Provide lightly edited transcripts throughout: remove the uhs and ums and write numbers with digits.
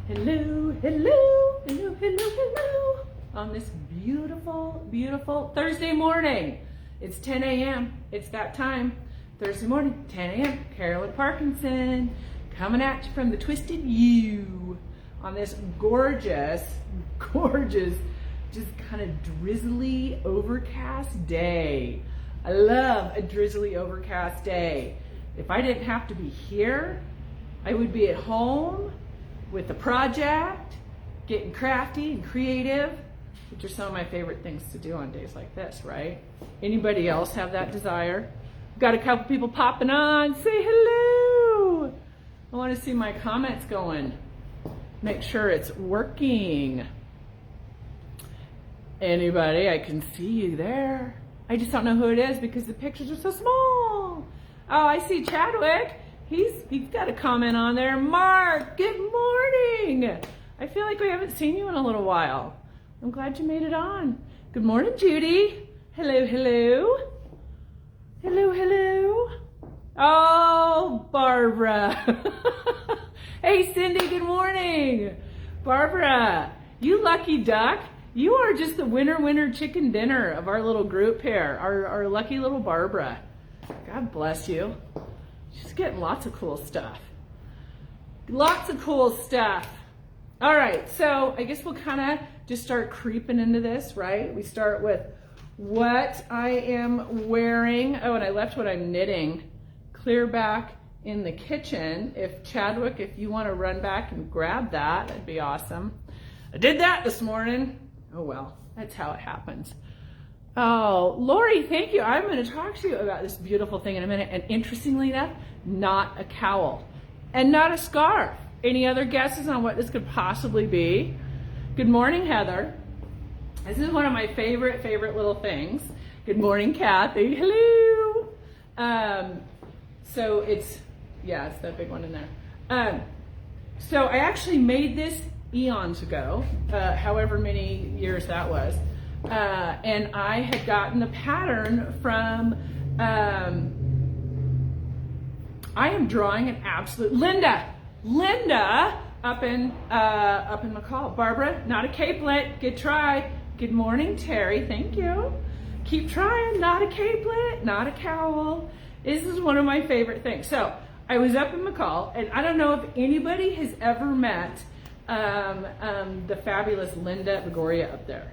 Hello, hello, hello, hello, hello. On this beautiful, beautiful Thursday morning. It's 10 a.m. It's that time. Thursday morning, 10 a.m. Carolyn Parkinson coming at you from the Twisted Ewe on this gorgeous, just kind of drizzly, overcast day. I love a drizzly, overcast day. If I didn't have to be here, I would be at home with a project, getting crafty and creative, which are some of my favorite things to do on days like this, right? Anybody else have that desire? Got a couple people popping on. Say hello. I want to see my comments going. Make sure it's working. Anybody? I can see you there. I just don't know who it is because the pictures are so small. Oh, I see Chadwick. He's got a comment on there. Mark, good morning. I feel like we haven't seen you in a little while. I'm glad you made it on. Good morning, Judy. Hello, hello. Hello, hello. Oh, Barbara. Hey, Cindy, good morning. Barbara, you lucky duck. You are just the winner chicken dinner of our little group here. Our lucky little Barbara. God bless you. She's getting lots of cool stuff. Lots of cool stuff. All right, so I guess we'll kind of just start creeping into this, right? We start with what I am wearing. Oh, and I left what I'm knitting clear back in the kitchen. If Chadwick, if you want to run back and grab that, that'd be awesome. I did that this morning. Oh well, that's how it happens. Oh, Lori, thank you. I'm going to talk to you about this beautiful thing in a minute. And interestingly enough, not a cowl and not a scarf. Any other guesses on what this could possibly be? Good morning, Heather. This is one of my favorite little things. Good morning, Kathy. Hello. So it's that big one in there. So I actually made this eons ago, however many years that was. And I had gotten the pattern from, I am drawing an absolute, Linda up in McCall. Barbara, not a capelet, good try. Good morning, Terry, thank you. Keep trying, not a capelet, not a cowl. This is one of my favorite things. So I was up in McCall, and I don't know if anybody has ever met the fabulous Linda Vigoria up there.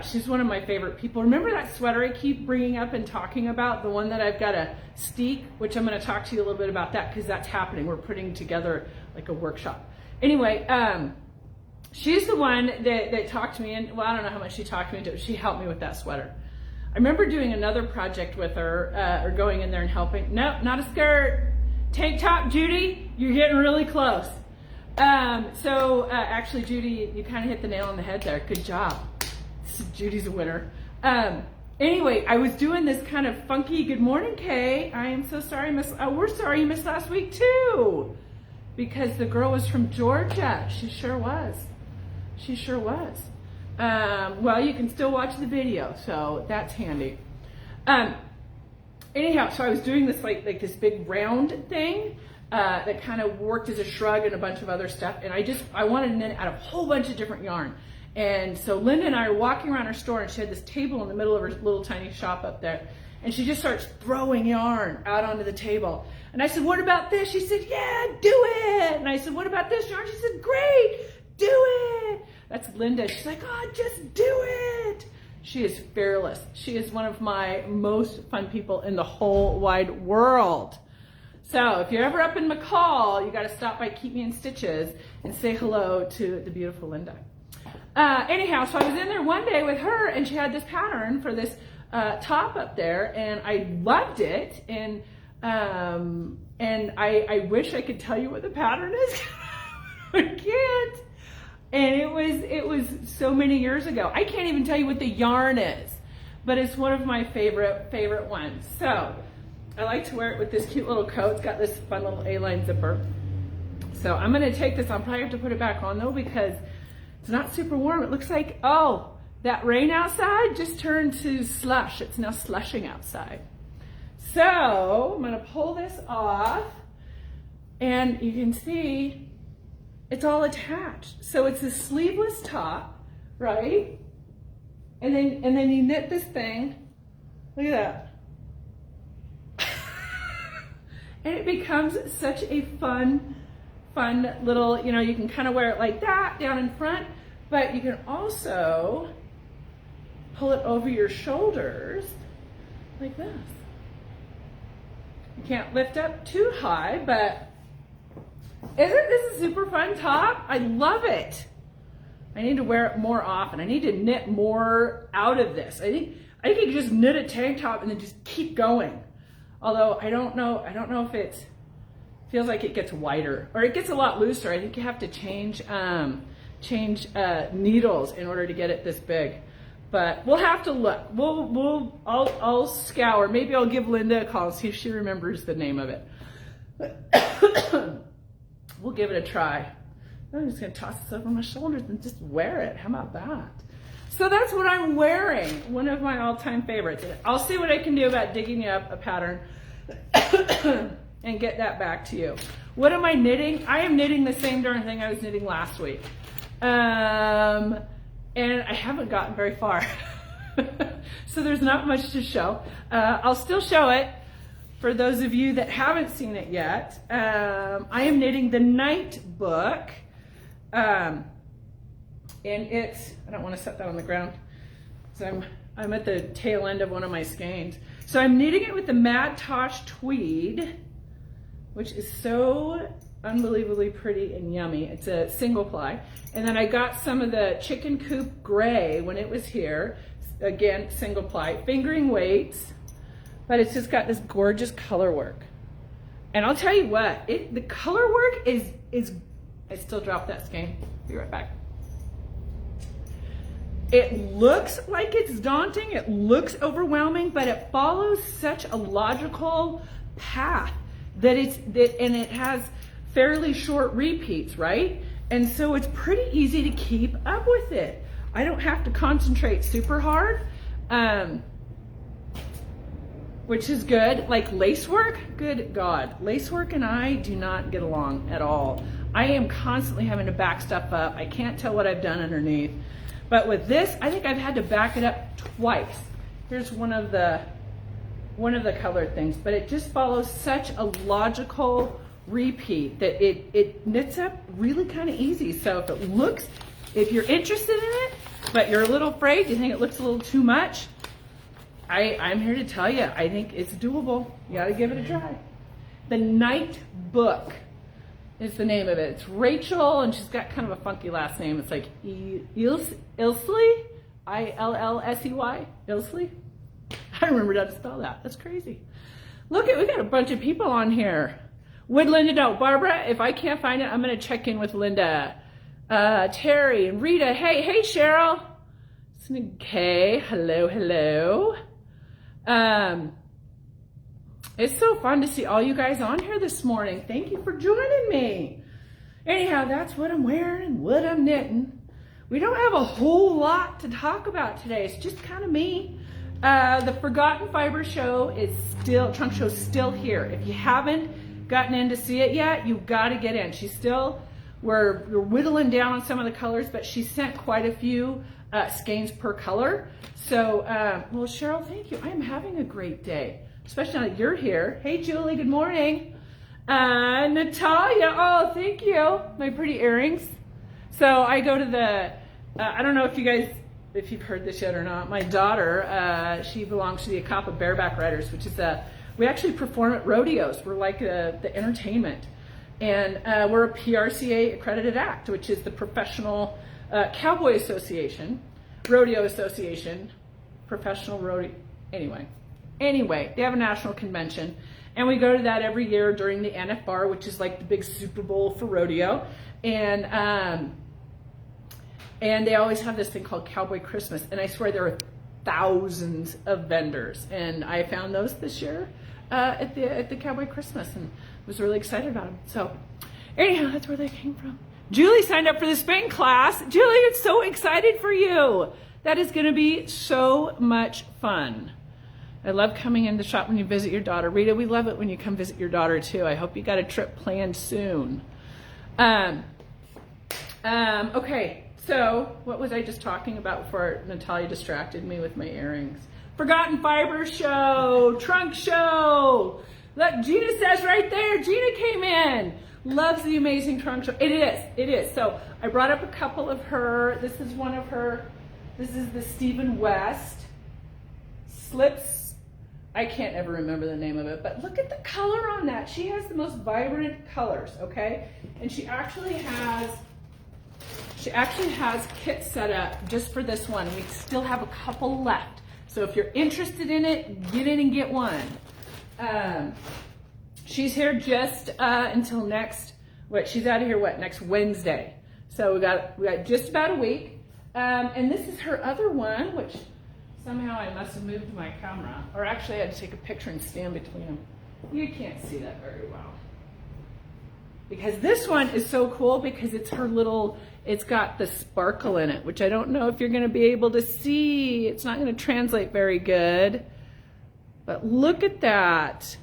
She's one of my favorite people. Remember that sweater I keep bringing up and talking about? The one that I've got a steek, which I'm going to talk to you a little bit about that because that's happening. We're putting together like a workshop. Anyway, she's the one that talked to me, and well, I don't know how much she talked me into it. She helped me with that sweater. I remember doing another project with her, or going in there and helping. No, not a skirt. Tank top, Judy, you're getting really close. Actually, Judy, you kind of hit the nail on the head there. Good job. Judy's a winner. Anyway, I was doing this kind of funky, good morning, Kay. I am so sorry, we're sorry you missed last week too. Because the girl was from Georgia. She sure was. She sure was. Well, you can still watch the video, so that's handy. Anyhow, so I was doing this like this big round thing that kind of worked as a shrug and a bunch of other stuff. And I wanted to knit out of a whole bunch of different yarn. And so Linda and I are walking around her store, and she had this table in the middle of her little tiny shop up there. And she just starts throwing yarn out onto the table. And I said, what about this? She said, yeah, do it. And I said, what about this yarn? She said, great, do it. That's Linda. She's like, oh, just do it. She is fearless. She is one of my most fun people in the whole wide world. So if you're ever up in McCall, you got to stop by Keep Me in Stitches and say hello to the beautiful Linda. Anyhow, so I was in there one day with her, and she had this pattern for this top up there, and I loved it, and I wish I could tell you what the pattern is. I can't. And it was so many years ago. I can't even tell you what the yarn is, but it's one of my favorite ones. So I like to wear it with this cute little coat. It's got this fun little A-line zipper. So I'm going to take this. I'll probably have to put it back on though because it's not super warm. It looks like, oh, that rain outside just turned to slush. It's now slushing outside. So I'm going to pull this off, and you can see it's all attached. So it's a sleeveless top, right? And then you knit this thing. Look at that. And it becomes such a fun little, you can kind of wear it like that down in front, but you can also pull it over your shoulders like this. You can't lift up too high, but isn't this a super fun top? I love it. I need to wear it more often. I need to knit more out of this. I think you can just knit a tank top and then just keep going. Although I don't know if it feels like it gets wider or it gets a lot looser. I think you have to change needles in order to get it this big. But we'll have to look. I'll scour. Maybe I'll give Linda a call and see if she remembers the name of it. We'll give it a try. I'm just gonna toss this over my shoulders and just wear it. How about that? So that's what I'm wearing. One of my all-time favorites. I'll see what I can do about digging up a pattern and get that back to you. What am I knitting? I am knitting the same darn thing I was knitting last week. And I haven't gotten very far. So there's not much to show. I'll still show it for those of you that haven't seen it yet. I am knitting the Night Book. And it's, I don't want to set that on the ground because I'm at the tail end of one of my skeins. So I'm knitting it with the Mad Tosh Tweed, which is so unbelievably pretty and yummy. It's a single ply. And then I got some of the Chicken Coop Gray when it was here. Again, single ply, fingering weights, but it's just got this gorgeous color work. And I'll tell you what, the color work is, I still dropped that skein. Be right back. It looks like it's daunting, it looks overwhelming, but it follows such a logical path and it has fairly short repeats, right? And so it's pretty easy to keep up with it. I don't have to concentrate super hard, which is good. Like lace work, good God. Lace work and I do not get along at all. I am constantly having to back stuff up. I can't tell what I've done underneath. But with this, I think I've had to back it up twice. Here's one of the colored things, but it just follows such a logical repeat that it knits up really kind of easy. So if you're interested in it, but you're a little afraid, you think it looks a little too much, I'm here to tell you, I think it's doable. You got to give it a try. The Night Book is the name of it. It's Rachel, and she's got kind of a funky last name. It's like Ilsley, Illsey, Ilsley. I remembered how to spell that. That's crazy. Look, we got a bunch of people on here. Would Linda know? Barbara, if I can't find it, I'm going to check in with Linda. Terry and Rita. Hey, Cheryl. Okay, hello. It's so fun to see all you guys on here this morning. Thank you for joining me. Anyhow, that's what I'm wearing and what I'm knitting. We don't have a whole lot to talk about today. It's just kind of me. The Forgotten Fiber show trunk show's still here. If you haven't gotten in to see it yet, you've got to get in. We're whittling down on some of the colors, but she sent quite a few skeins per color. So, well, Cheryl, thank you. I'm having a great day, especially now that you're here. Hey, Julie, good morning. Natalia, oh, thank you. My pretty earrings. So I go to I don't know if you've heard this yet or not. My daughter, she belongs to the Akapa Bareback Riders, which is we actually perform at rodeos. We're like the entertainment. And we're a PRCA accredited act, which is the Professional Cowboy Association, Rodeo Association, Professional Rodeo. Anyway, they have a national convention. And we go to that every year during the NF Bar, which is like the big Super Bowl for rodeo. And they always have this thing called Cowboy Christmas. And I swear there are thousands of vendors. And I found those this year at the Cowboy Christmas and was really excited about them. So anyhow, that's where they came from. Julie signed up for the Spain class. Julie, it's so excited for you. That is going to be so much fun. I love coming in the shop when you visit your daughter. Rita, we love it when you come visit your daughter too. I hope you got a trip planned soon. Okay, so what was I just talking about before Natalia distracted me with my earrings? Forgotten Fiber show, trunk show. Look, Gina says right there, Gina came in. Loves the amazing trunk show. It is. So I brought up a couple of her. This is one of her. This is the Stephen West slips. I can't ever remember the name of it, but look at the color on that. She has the most vibrant colors, okay? And she actually has kits set up just for this one. We still have a couple left. So if you're interested in it, get in and get one. She's here just until next, she's out of here, next Wednesday. So we got just about a week. And this is her other one, which somehow I must have moved my camera. Or actually I had to take a picture and stand between them. You can't see that very well. Because this one is so cool because it's her little, it's got the sparkle in it, which I don't know if you're going to be able to see. It's not going to translate very good. But look at that.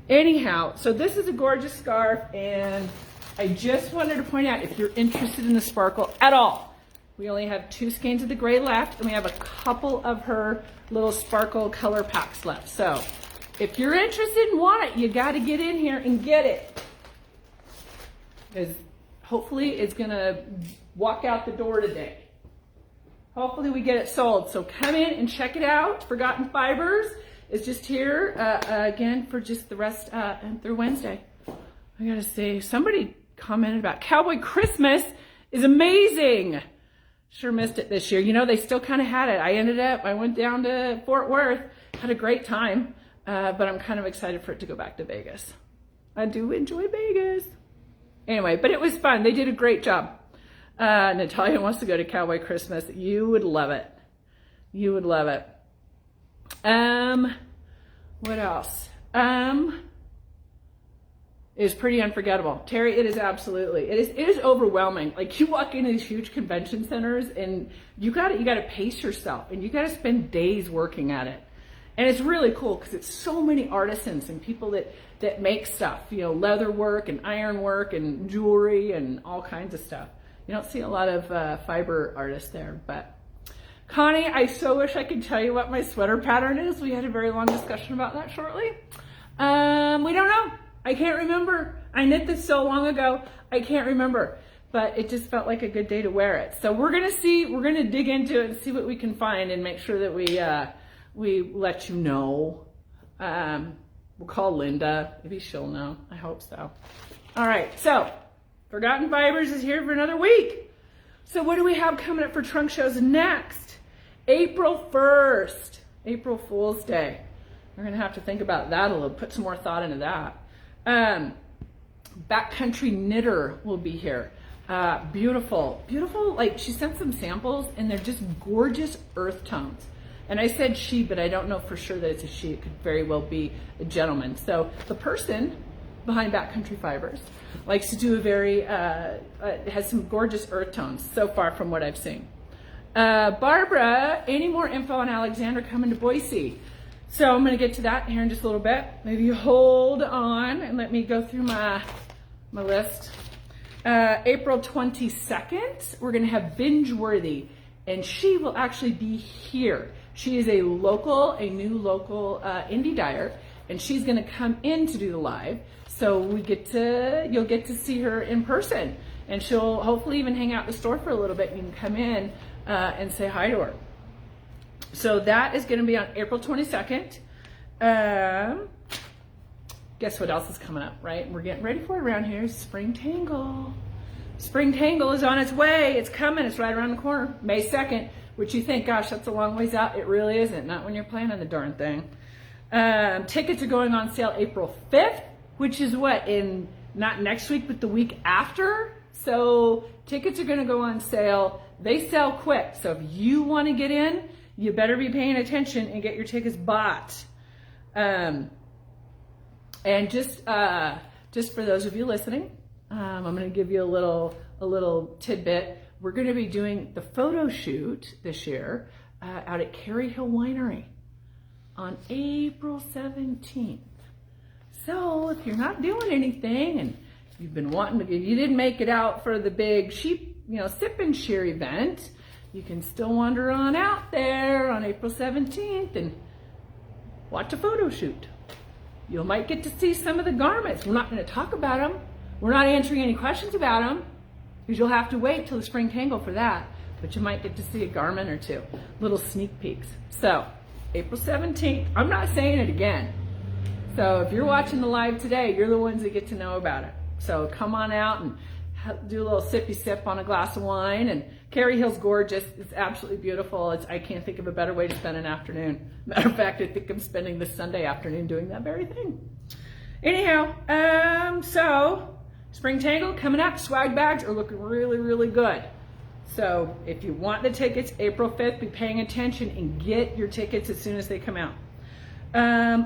Anyhow, so this is a gorgeous scarf, and I just wanted to point out, if you're interested in the sparkle at all, we only have 2 skeins of the gray left, and we have a couple of her little sparkle color packs left. So if you're interested and want it, you got to get in here and get it. Because hopefully it's going to walk out the door today. Hopefully we get it sold. So come in and check it out. Forgotten Fibers is just here again for just the rest and through Wednesday. I gotta say, somebody commented about Cowboy Christmas is amazing. Sure missed it this year. You know, they still kind of had it. I went down to Fort Worth, had a great time, but I'm kind of excited for it to go back to Vegas. I do enjoy Vegas. Anyway, but it was fun. They did a great job. Natalia wants to go to Cowboy Christmas. You would love it. You would love it. What else? It is pretty unforgettable. Terry, it is absolutely. It is overwhelming. Like, you walk into these huge convention centers and you gotta pace yourself and you gotta spend days working at it. And it's really cool because it's so many artisans and people that make stuff, you know, leather work and iron work and jewelry and all kinds of stuff. You don't see a lot of fiber artists there, but Connie, I so wish I could tell you what my sweater pattern is. We had a very long discussion about that shortly. We don't know. I can't remember. I knit this so long ago, I can't remember. But it just felt like a good day to wear it. So we're gonna dig into it and see what we can find and make sure that we let you know. We'll call Linda. Maybe she'll know. I hope so. All right, so Forgotten Fibers is here for another week. So what do we have coming up for trunk shows next? April 1st, April Fool's Day. We're gonna have to think about that a little, put some more thought into that. Backcountry Knitter will be here. Beautiful, like she sent some samples and they're just gorgeous earth tones. And I said she, but I don't know for sure that it's a she. It could very well be a gentleman. So the person behind Backcountry Fibers likes to do a very, has some gorgeous earth tones so far from what I've seen. Barbara, any more info on Alexander coming to Boise? So I'm going to get to that here in just a little bit. Maybe hold on and let me go through my list. April 22nd, we're going to have Bingeworthy, and she will actually be here. She is a new local indie dyer, and she's going to come in to do the live. So you'll get to see her in person, and she'll hopefully even hang out in the store for a little bit. You can come in and say hi to her. So that is going to be on April 22nd. Guess what else is coming up, right? We're getting ready for it around here. Spring Tangle. Spring Tangle is on its way. It's coming. It's right around the corner. May 2nd, which you think, gosh, that's a long ways out. It really isn't. Not when you're planning the darn thing. Tickets are going on sale April 5th, which is what, not next week, but the week after. So tickets are going to go on sale. They sell quick. So if you want to get in, you better be paying attention and get your tickets bought. And just for those of you listening, I'm going to give you a little tidbit. We're going to be doing the photo shoot this year out at Carey Hill Winery on April 17th. So if you're not doing anything and you've been wanting to, you didn't make it out for the big sheep, sip and shear event, you can still wander on out there on April 17th and watch a photo shoot. You might get to see some of the garments. We're not going to talk about them. We're not answering any questions about them because you'll have to wait till the spring tangle for that. But you might get to see a garment or two, little sneak peeks. So, April 17th, I'm not saying it again. So if you're watching the live today, you're the ones that get to know about it. So come on out and do a little sippy sip on a glass of wine. And Carrie Hill's gorgeous. It's absolutely beautiful. I can't think of a better way to spend an afternoon. Matter of fact, I think I'm spending this Sunday afternoon doing that very thing. Anyhow, so spring tangle coming up. Swag bags are looking really, really good. So if you want the tickets, April 5th, be paying attention and get your tickets as soon as they come out.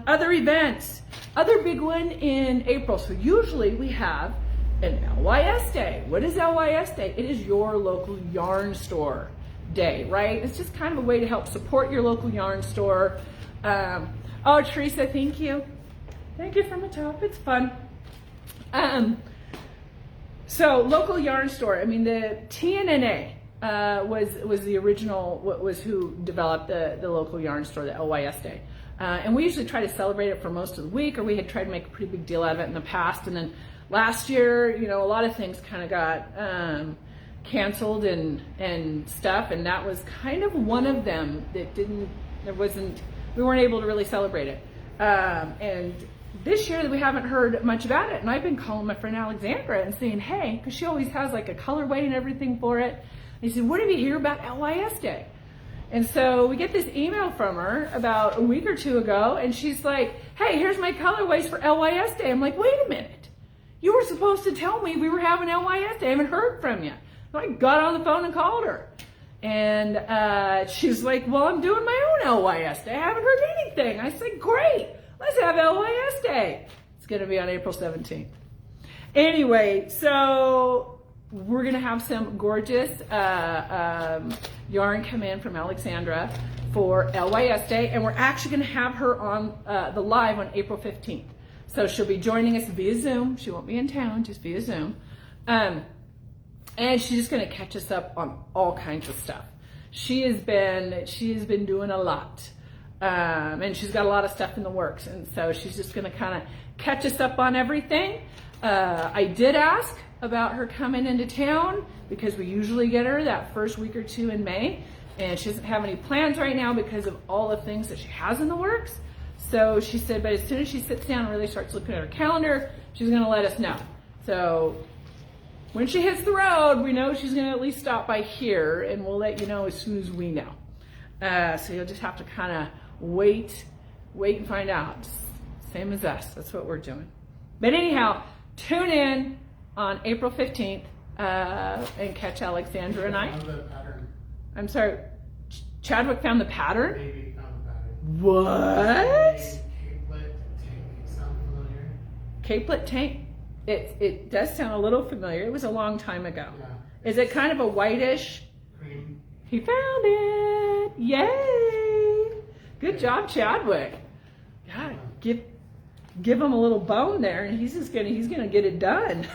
Other events, other big one in April. So usually we have an LYS day. What is LYS day? It is your local yarn store day, right? It's just kind of a way to help support your local yarn store. Oh, Teresa, thank you. Thank you from the top. It's fun. So local yarn store. I mean, the TNNA was the original. Was who developed the local yarn store, the LYS day. And we usually try to celebrate it for most of the week, or we had tried to make a pretty big deal out of it in the past. And then last year, a lot of things kind of got canceled and stuff, and that was kind of one of them that we weren't able to really celebrate it. And this year we haven't heard much about it, and I've been calling my friend Alexandra and saying, hey, because she always has like a colorway and everything for it. And he said, what did you hear about LYS Day? And so we get this email from her about a week or two ago, and she's like, hey, here's my colorways for LYS Day. I'm like, wait a minute. You were supposed to tell me we were having LYS Day. I haven't heard from you. So I got on the phone and called her. And she's like, well, I'm doing my own LYS Day. I haven't heard anything. I said, great. Let's have LYS Day. It's going to be on April 17th. Anyway, so we're going to have some gorgeous yarn come in from Alexandra for LYS Day, and we're actually going to have her on the live on April 15th. So she'll be joining us via Zoom. She won't be in town, just via Zoom. And she's just going to catch us up on all kinds of stuff. She has been doing a lot. And she's got a lot of stuff in the works, and so she's just going to kind of catch us up on everything. I did ask about her coming into town because we usually get her that first week or two in May, and she doesn't have any plans right now because of all the things that she has in the works. So she said, but as soon as she sits down and really starts looking at her calendar, she's going to let us know. So when she hits the road, we know she's going to at least stop by here, and we'll let you know as soon as we know. So you'll just have to kind of wait and find out. Same as us. That's what we're doing. But anyhow, tune in on April 15th and catch Alexandra and I. Found the pattern. I'm sorry, Chadwick found the pattern? Baby found the pattern. What? Capelet tank. Sound familiar? Capelet tank? It does sound a little familiar. It was a long time ago. Yeah. Is it kind of a whitish? Cream. He found it. Yay. Good job, Chadwick. God, give him a little bone there, and he's gonna get it done.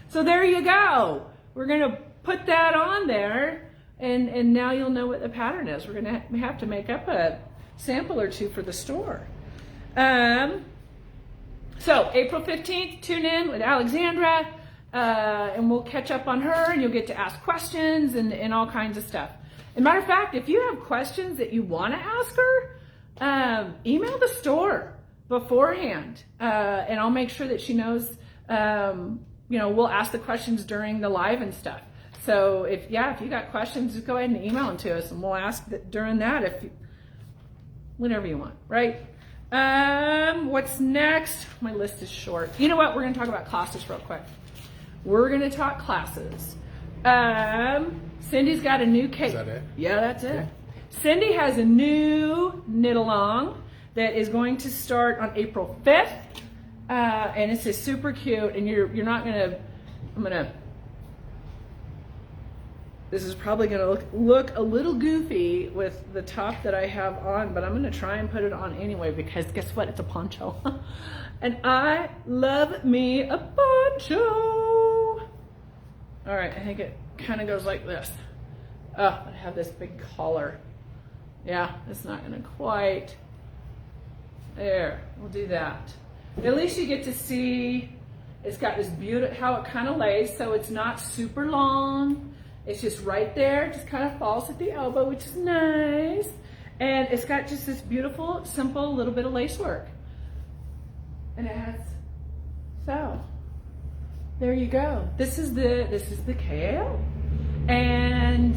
So there you go. We're gonna put that on there, and now you'll know what the pattern is. We're gonna have to make up a sample or two for the store. So April 15th, tune in with Alexandra, and we'll catch up on her, and you'll get to ask questions and all kinds of stuff. As a matter of fact, if you have questions that you want to ask her, email the store beforehand, and I'll make sure that she knows. We'll ask the questions during the live and stuff. So if you got questions, just go ahead and email them to us, and we'll ask during that whatever you want, right? What's next? My list is short. You know what? We're going to talk about classes real quick. We're going to talk classes. Cindy's got a new cake. Is that it? Yeah, that's it. Cindy has a new knit along that is going to start on April 5th. And it's just super cute, and you're not gonna, This is probably gonna look a little goofy with the top that I have on, but I'm gonna try and put it on anyway because guess what? It's a poncho. And I love me a poncho. All right, I think it kind of goes like this. Oh, I have this big collar. Yeah, it's not gonna quite. There, we'll do that. At least you get to see, it's got this beautiful, how it kind of lays, so it's not super long. It's just right there, just kind of falls at the elbow, which is nice. And it's got just this beautiful, simple little bit of lace work. And it has, so, there you go. This is the KAL. And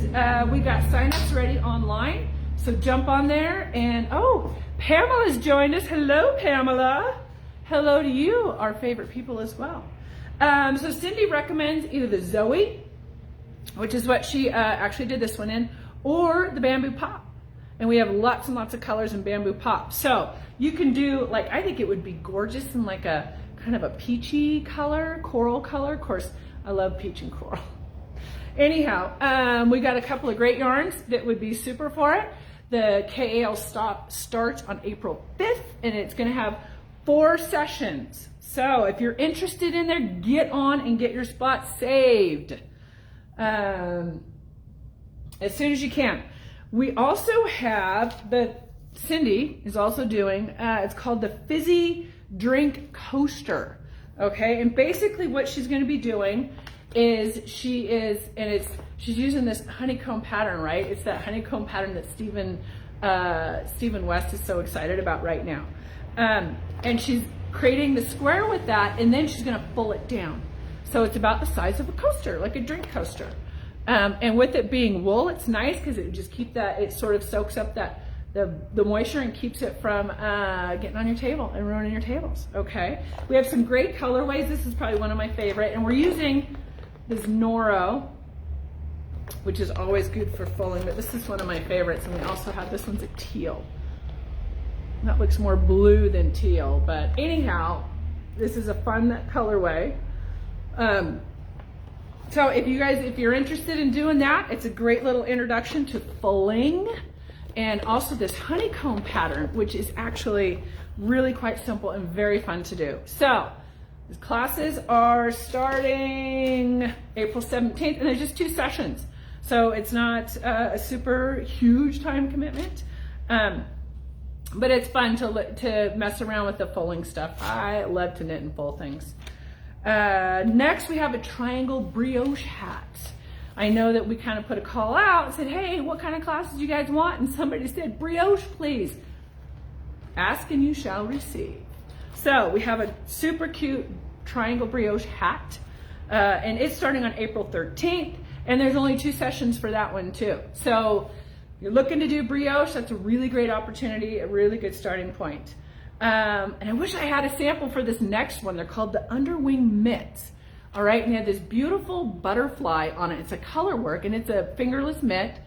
we got signups ready online. So jump on there and, oh, Pamela's joined us. Hello, Pamela. Hello to you, our favorite people as well. So Cindy recommends either the Zoe, which is what she actually did this one in, or the Bamboo Pop. And we have lots and lots of colors in Bamboo Pop. So you can do, like, I think it would be gorgeous in like a kind of a peachy color, coral color. Of course, I love peach and coral. Anyhow, we got a couple of great yarns that would be super for it. The KAL starts on April 5th, and it's going to have 4 sessions. So if you're interested in there, get on and get your spot saved as soon as you can. We also have Cindy is also doing, it's called the Fizzy Drink Coaster. Okay, and basically what she's going to be doing is she's using this honeycomb pattern, right? It's that honeycomb pattern that Stephen West is so excited about right now. And she's creating the square with that, and then she's gonna pull it down. So it's about the size of a coaster, like a drink coaster. And with it being wool, it's nice because it just keep that, it sort of soaks up that the moisture and keeps it from getting on your table and ruining your tables, okay? We have some great colorways. This is probably one of my favorite, and we're using this Noro, which is always good for fulling, but this is one of my favorites. And we also have, this one's a teal. That looks more blue than teal, but anyhow, this is a fun colorway. So if you're interested in doing that, it's a great little introduction to fulling, and also this honeycomb pattern, which is actually really quite simple and very fun to do. So the classes are starting April 17th, and there's just 2 sessions. So it's not a super huge time commitment, but it's fun to mess around with the fulling stuff. I love to knit and full things. Next, we have a triangle brioche hat. I know that we kind of put a call out and said, hey, what kind of classes do you guys want? And somebody said, brioche, please. Ask and you shall receive. So we have a super cute triangle brioche hat, and it's starting on April 13th, and there's only 2 sessions for that one too. So if you're looking to do brioche, that's a really great opportunity, a really good starting point. And I wish I had a sample for this next one. They're called the Underwing Mitts. All right, and they have this beautiful butterfly on it. It's a color work, and it's a fingerless mitt.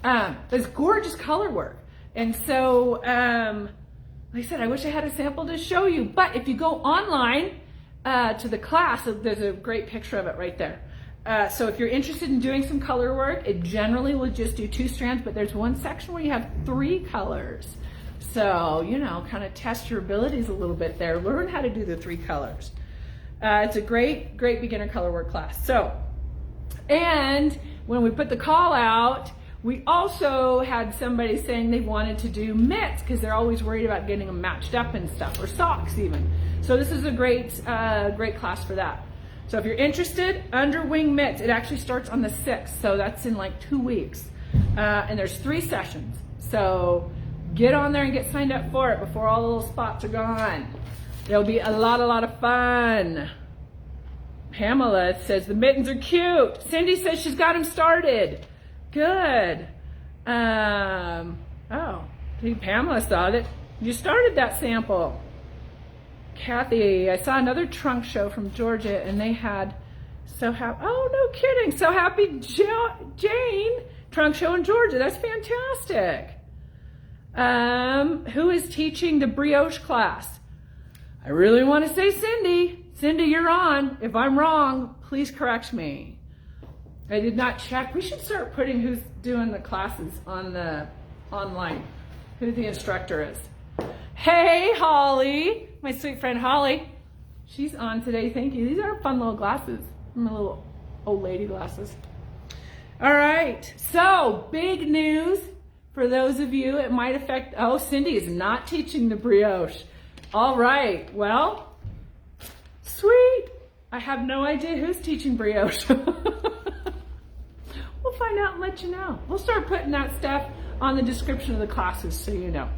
It's gorgeous color work. And so, like I said, I wish I had a sample to show you. But if you go online to the class, there's a great picture of it right there. So if you're interested in doing some color work, it generally will just do 2 strands, but there's one section where you have 3 colors. So, you know, kind of test your abilities a little bit there. Learn how to do the 3 colors. It's a great beginner color work class. So, and when we put the call out, we also had somebody saying they wanted to do mitts because they're always worried about getting them matched up and stuff, or socks even. So this is a great class for that. So if you're interested, Underwing Mitts, it actually starts on the 6th, so that's in like 2 weeks. And there's 3 sessions. So get on there and get signed up for it before all the little spots are gone. It'll be a lot of fun. Pamela says the mittens are cute. Cindy says she's got them started. Good. Oh, see, Pamela saw that you started that sample. Kathy, I saw another trunk show from Georgia, and they had So happy. Oh, no kidding. So happy Jane. Trunk show in Georgia. That's fantastic. Who is teaching the brioche class? I really want to say Cindy. Cindy, you're on. If I'm wrong, please correct me. I did not check. We should start putting who's doing the classes on the online, who the instructor is. Hey, Holly, my sweet friend Holly. She's on today, thank you. These are fun little glasses, my little old lady glasses. All right, so big news for those of you it might affect. Oh, Cindy is not teaching the brioche. All right, well, sweet. I have no idea who's teaching brioche. We'll find out and let you know. We'll start putting that stuff on the description of the classes so you know.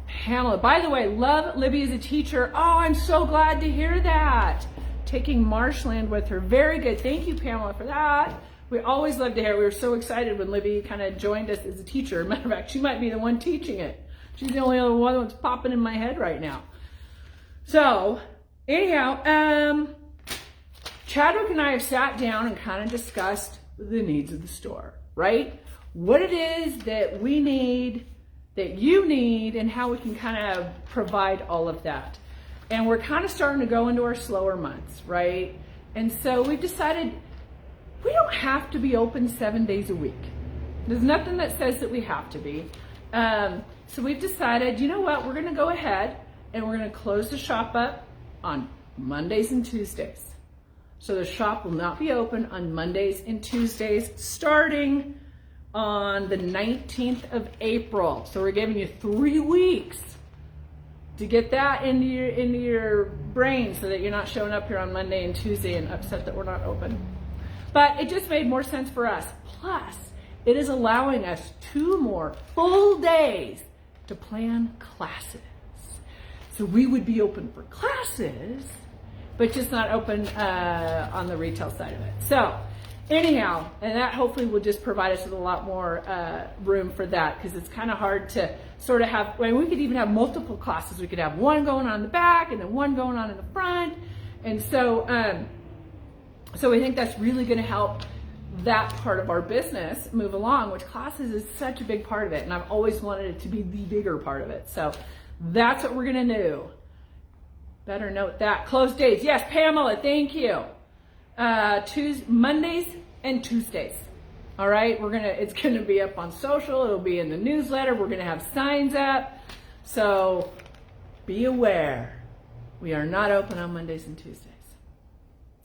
Pamela, by the way, love Libby as a teacher. Oh, I'm so glad to hear that. Taking marshland with her. Very good. Thank you, Pamela, for that. We always love to hear. We were so excited when Libby kind of joined us as a teacher. Matter of fact, she might be the one teaching it. She's the only other one that's popping in my head right now. So, anyhow, Chadwick and I have sat down and kind of discussed the needs of the store, right? What it is that we need, that you need, and how we can kind of provide all of that. And we're kind of starting to go into our slower months, right? And so we've decided we don't have to be open 7 days a week. There's nothing that says that we have to be. So we've decided, you know what, we're gonna go ahead and we're gonna close the shop up on Mondays and Tuesdays. So the shop will not be open on Mondays and Tuesdays starting on the 19th of April. So we're giving you 3 weeks to get that into your brain so that you're not showing up here on Monday and Tuesday and upset that we're not open. But it just made more sense for us. Plus, it is allowing us 2 more full days to plan classes. So we would be open for classes, but just not open on the retail side of it. So anyhow, and that hopefully will just provide us with a lot more room for that, because it's kind of hard to sort of have, we could even have multiple classes. We could have one going on in the back and then one going on in the front. And so, so we think that's really going to help that part of our business move along, which classes is such a big part of it. And I've always wanted it to be the bigger part of it. So that's what we're going to do. Better note that. Closed days. Yes, Pamela, thank you. Mondays and Tuesdays. All right, it's gonna be up on social. It'll be in the newsletter. We're gonna have signs up. So be aware, we are not open on Mondays and Tuesdays.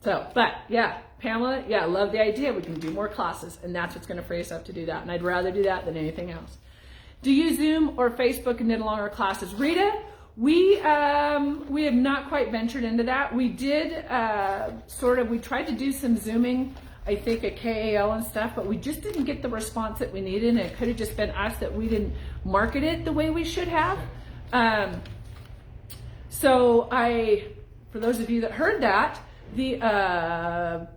So, but yeah, Pamela, yeah, love the idea. We can do more classes, and that's what's gonna free us up to do that. And I'd rather do that than anything else. Do you Zoom or Facebook and knit along our classes? Rita, we have not quite ventured into that. We did we tried to do some Zooming, I think at KAL and stuff, but we just didn't get the response that we needed, and it could have just been us that we didn't market it the way we should have. So for those of you that heard that, the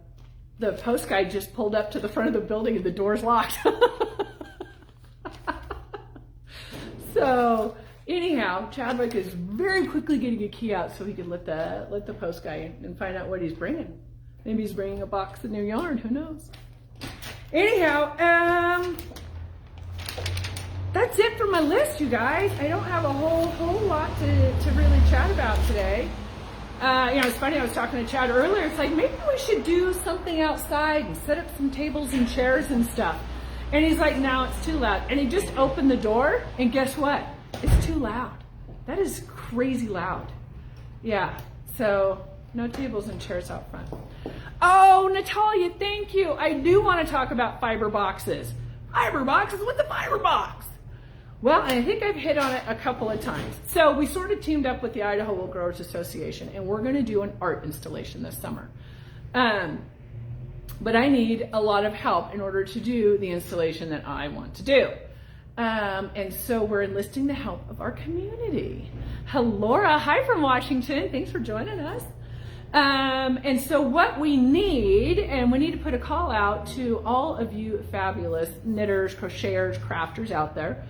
post guy just pulled up to the front of the building and the door's locked. So anyhow, Chadwick is very quickly getting a key out so he could let the post guy in and find out what he's bringing. Maybe he's bringing a box of new yarn. Who knows? Anyhow, that's it for my list, you guys. I don't have a whole lot to really chat about today. It's funny. I was talking to Chad earlier. It's like maybe we should do something outside and set up some tables and chairs and stuff. And he's like, "No, it's too loud." And he just opened the door, and guess what? It's too loud. That is crazy loud. Yeah, so no tables and chairs out front. Oh, Natalia, thank you. I do want to talk about fiber boxes. Fiber boxes? What's a fiber box? Well, I think I've hit on it a couple of times. So we sort of teamed up with the Idaho Wool Growers Association, and we're going to do an art installation this summer. But I need a lot of help in order to do the installation that I want to do. And so we're enlisting the help of our community. Laura, hi from Washington. Thanks for joining us. And so what we need, and we need to put a call out to all of you fabulous knitters, crocheters, crafters out there.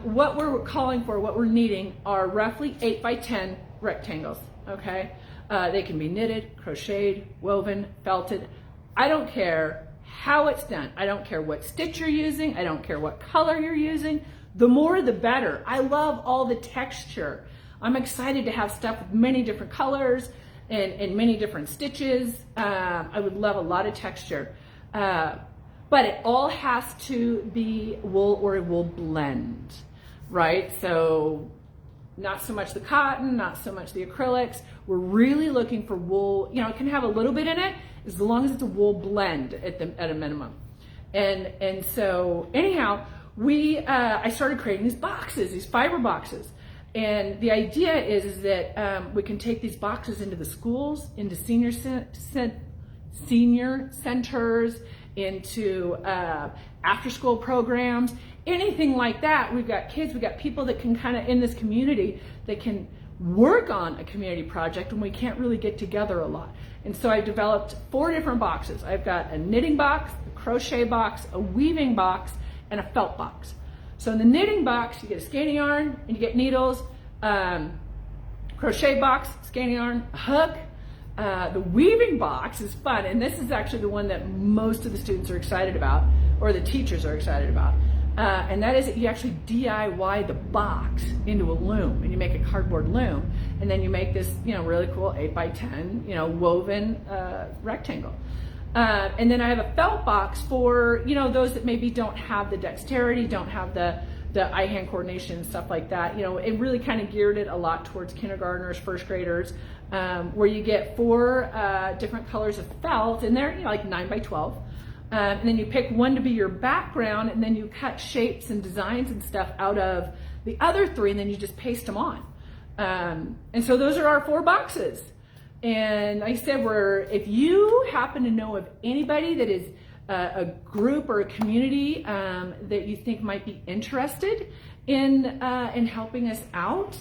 What we're calling for, what we're needing are roughly 8 by 10 rectangles, okay? They can be knitted, crocheted, woven, felted. I don't care how it's done. I don't care what stitch you're using. I don't care what color you're using. The more, the better. I love all the texture. I'm excited to have stuff with many different colors. in many different stitches. I would love a lot of texture. But it all has to be wool or a wool blend, right? So not so much the cotton, not so much the acrylics. We're really looking for wool. You know, it can have a little bit in it as long as it's a wool blend at a minimum. And so anyhow, I started creating these boxes, these fiber boxes. And the idea is that we can take these boxes into the schools, into senior centers, into after school programs, anything like that. We've got kids, we've got people that can kind of in this community that can work on a community project when we can't really get together a lot. And so I've developed 4 different boxes. I've got a knitting box, a crochet box, a weaving box, and a felt box. So in the knitting box, you get a skein yarn and you get needles, crochet box, skein yarn, a hook. The weaving box is fun, and this is actually the one that most of the students are excited about, or the teachers are excited about. And that is that you actually DIY the box into a loom, and you make a cardboard loom, and then you make this, really cool 8x10, woven rectangle. And then I have a felt box for, those that maybe don't have the dexterity, don't have the eye-hand coordination and stuff like that. It really kind of geared it a lot towards kindergartners, first graders, where you get 4 different colors of felt, and they're like 9x12. And then you pick one to be your background, and then you cut shapes and designs and stuff out of the other 3, and then you just paste them on. And so those are our 4 boxes. And like I said, if you happen to know of anybody that is a group or a community that you think might be interested in helping us out,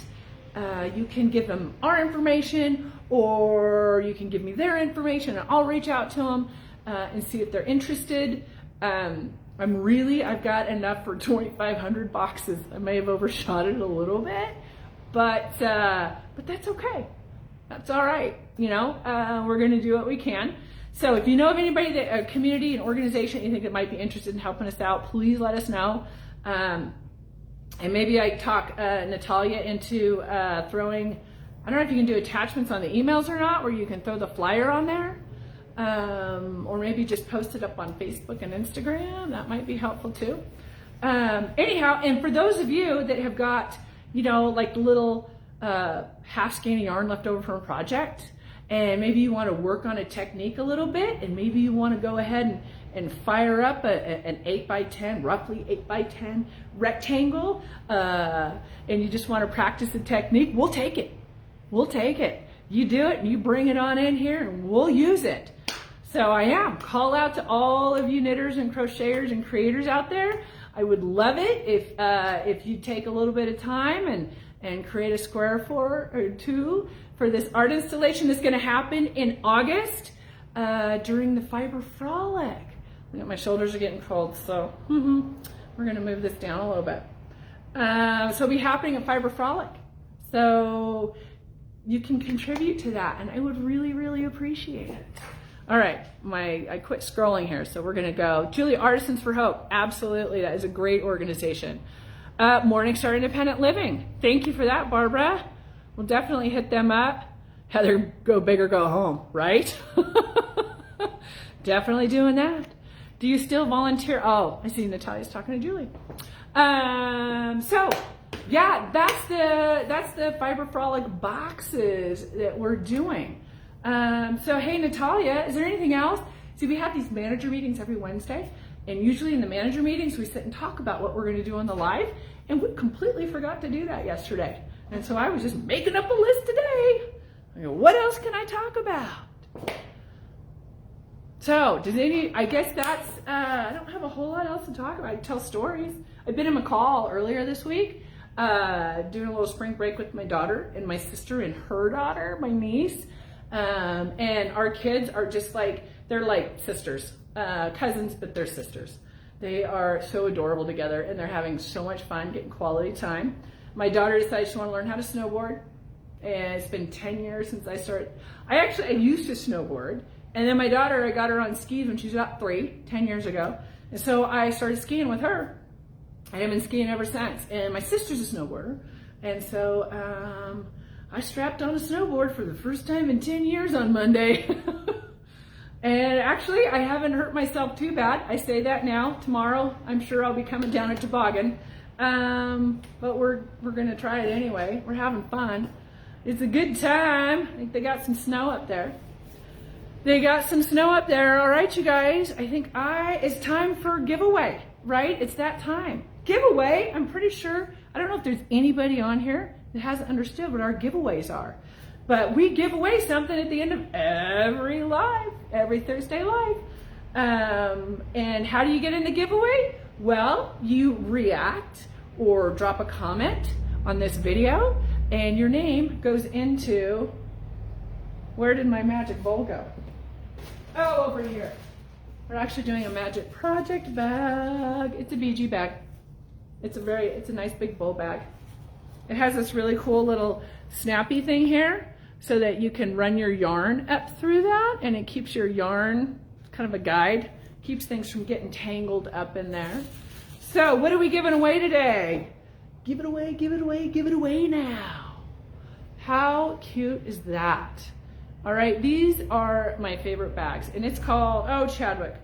you can give them our information, or you can give me their information, and I'll reach out to them and see if they're interested. I've got enough for 2,500 boxes. I may have overshot it a little bit, but that's okay. That's all right. We're going to do what we can. So if you know of anybody, a community, an organization you think that might be interested in helping us out, please let us know. And maybe I talk Natalia into throwing, I don't know if you can do attachments on the emails or not, where you can throw the flyer on there. Or maybe just post it up on Facebook and Instagram. That might be helpful too. Anyhow, and for those of you that have got, like little half skein of yarn left over from a project, and maybe you want to work on a technique a little bit, and maybe you want to go ahead and fire up an 8x10, roughly 8x10 rectangle, and you just want to practice the technique, we'll take it. We'll take it. You do it and you bring it on in here and we'll use it. So call out to all of you knitters and crocheters and creators out there. I would love it if you take a little bit of time and create a square or 2 for this art installation that's going to happen in August during the Fiber Frolic. Look at my shoulders are getting cold, so we're going to move this down a little bit. So it'll be happening at Fiber Frolic. So you can contribute to that, and I would really, really appreciate it. All right, I quit scrolling here, so we're gonna go. Julia, Artisans for Hope, absolutely, that is a great organization. Morningstar Independent Living, thank you for that, Barbara. We'll definitely hit them up. Heather, go big or go home, right? Definitely doing that. Do you still volunteer? Oh, I see Natalia's talking to Julie. So yeah, that's the Fiber Frolic boxes that we're doing. So hey, Natalia, is there anything else? See, we have these manager meetings every Wednesday, and usually in the manager meetings, we sit and talk about what we're going to do on the live, and we completely forgot to do that yesterday. And so I was just making up a list today. What else can I talk about? So, I guess that's, I don't have a whole lot else to talk about. I tell stories. I've been in McCall earlier this week, doing a little spring break with my daughter and my sister and her daughter, my niece. And our kids are just they're like sisters, cousins, but they're sisters. They are so adorable together, and they're having so much fun getting quality time. My daughter decided she wanted to learn how to snowboard, and it's been 10 years since I started. I used to snowboard, and then my daughter, I got her on skis when she was about 10 years ago, and so I started skiing with her. I have been skiing ever since, and my sister's a snowboarder, and so I strapped on a snowboard for the first time in 10 years on Monday. And actually, I haven't hurt myself too bad. I say that now. Tomorrow, I'm sure I'll be coming down a toboggan. But we're gonna try it anyway. We're having fun. It's a good time. I think they got some snow up there. They got some snow up there. All right, you guys. I think it's time for giveaway, right? It's that time. Giveaway. I'm pretty sure. I don't know if there's anybody on here that hasn't understood what our giveaways are. But we give away something at the end of every Thursday live. And how do you get in the giveaway? Well, you react or drop a comment on this video, and your name goes into, where did my magic bowl go? Oh, over here. We're actually doing a magic project bag. It's a BG bag. It's a nice big bowl bag. It has this really cool little snappy thing here so that you can run your yarn up through that, and it keeps your yarn, kind of a guide, keeps things from getting tangled up in there. So what are we giving away today? Give it away, give it away, give it away now. How cute is that? All right, these are my favorite bags, and it's called, oh, Chadwick.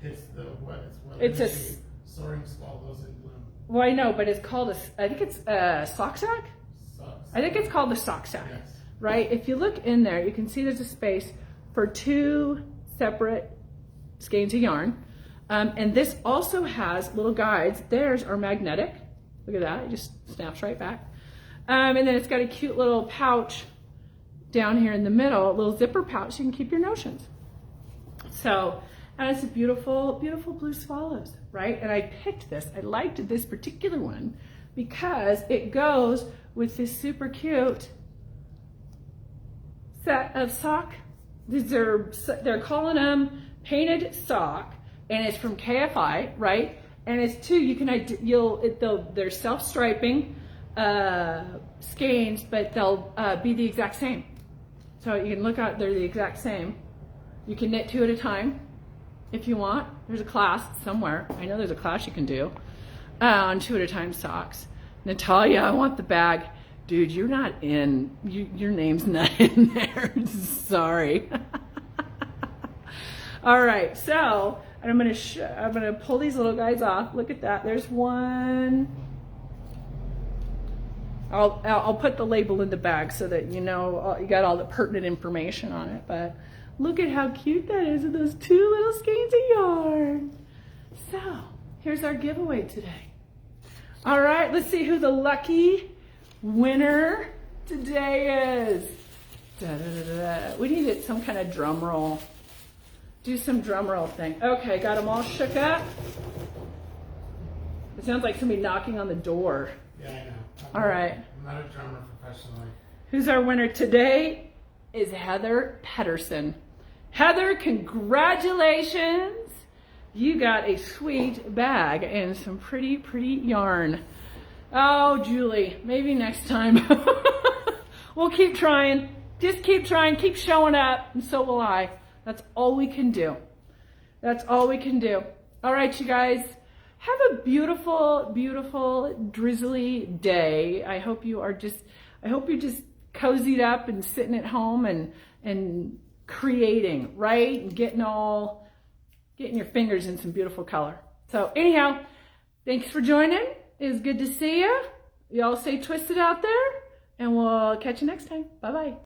It's the what? It's a soaring swallows in bloom. Well, I know, but it's called I think it's a sock sack? I think it's called the sock sack, yes. Right? If you look in there, you can see there's a space for 2 separate skeins of yarn. And this also has little guides. Theirs are magnetic. Look at that, it just snaps right back. And then it's got a cute little pouch down here in the middle, a little zipper pouch so you can keep your notions. So, and it's a beautiful, beautiful blue swallows, right? And I picked this, I liked this particular one because it goes with this super cute set of sock. They're calling them painted sock, and it's from KFI, right? And it's they're self-striping skeins, but they'll be the exact same. So you can look out, they're the exact same. You can knit 2 at a time if you want. There's a class somewhere. I know there's a class you can do on 2 at a time socks. Natalia, I want the bag. Dude, you're not in, your name's not in there. Sorry. All right, so I'm gonna pull these little guys off. Look at that, there's one. I'll put the label in the bag so that you know you got all the pertinent information on it, but look at how cute that is with those 2 little skeins of yarn. So here's our giveaway today. All right, let's see who the lucky winner today is. Da, da, da, da. We need some kind of drum roll. Do some drum roll thing. Okay, got them all shook up. It sounds like somebody knocking on the door. Yeah, I know. All right. I'm not a drummer professionally. Who's our winner today is Heather Pedersen. Heather, congratulations. You got a sweet bag and some pretty, pretty yarn. Oh, Julie, maybe next time. We'll keep trying. Just keep trying, keep showing up, and so will I. That's all we can do. That's all we can do. All right, you guys. Have a beautiful, beautiful, drizzly day. I hope you're just cozied up and sitting at home and creating, right? And getting your fingers in some beautiful color. So anyhow, thanks for joining. It was good to see you. Y'all stay twisted out there, and we'll catch you next time. Bye-bye.